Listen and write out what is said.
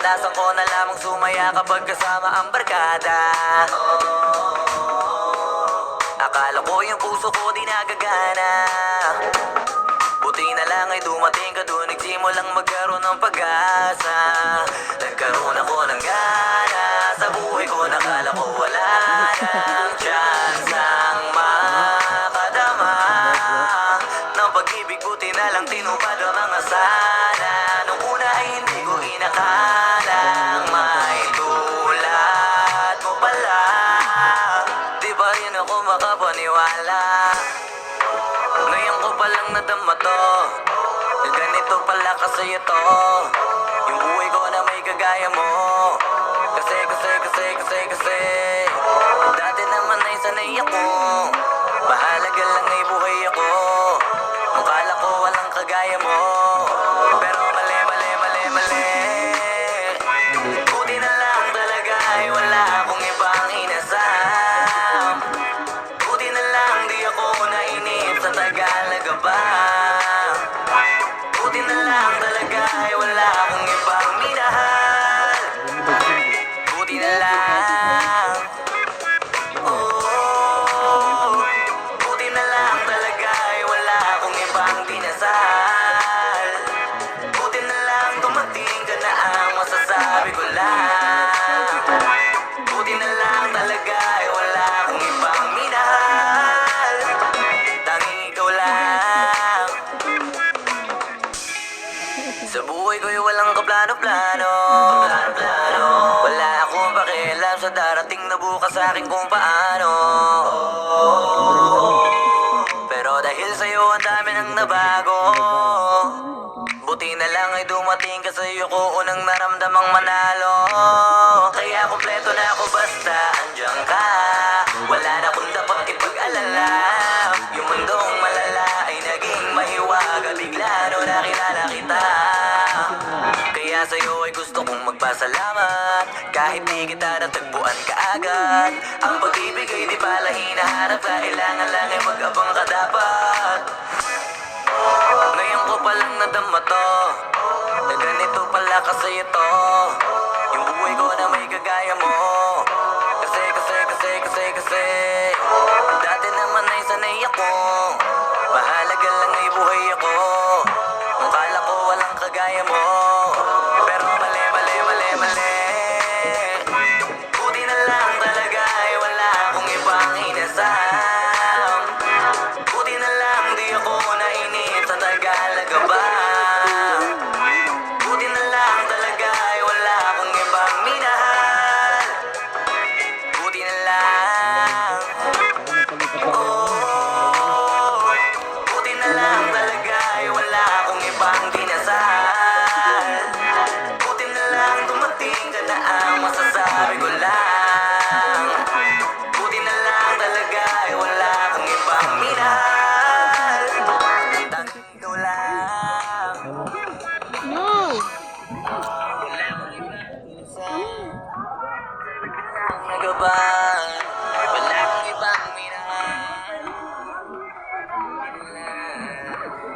Kadalasan ko na lamang sumaya kapag kasama ang barkada. Akala ko yung puso ko di nagagana. Buti na lang ay dumating ka doon, nagsimulang magkaroon ng pag-asa. Nagkaroon ako ng gana sa buhay ko, nakala ko wala nang chance ang makadama ng pag-ibig. Buti na lang tinupad ang mga sana. Nung una ay hindi ko inakalang may tulad mo pala. Di ba rin ako makapaniwala? Ngayon ko palang nadama to, ganito pala kasi ito, yung buhay ko na may kagaya mo. Kasi dati naman ay sanay ako, mahalaga lang ay buhay ako. Akala ko walang kagaya mo, pero mali. Buti na lang talaga ay wala akong ibang inasam. Buti na lang di ako nainip sa Tagalaga ba. Buti na lang talaga ay wala akong ibang minahal. Buti na lang. Oh, buti na lang talaga ay wala akong ibang dinasal. Buti na lang dumating ka na ang masasabi ko lang. Buti na lang talaga ay wala akong ibang minahal. Tanging ikaw lang. Sa buhay ko'y walang kaplano-plano. Wala akong pakialam sa darating na bukas sa akin kung paano. Pero dahil sa'yo ang dami nang nabago. Buti na lang ay dumating ka sa'yo ko unang naramdamang manalo. Kaya kompleto na ako basta andyan ka. Wala na kung dapat ipag-alala. Yung mundong malala ay naging mahiwaga bigla no nakilala kita. Kaya sa'yo ay gusto kong magpasalamat. Kahit di kita natagpuan kaagad. Ang pag-ibig ay di pala hinaharap. Kailangan lang ay mag-abang ka dapat. Ngayon ko palang nadama to, na ganito pala kasi ito, yung buhay ko na may kagaya mo.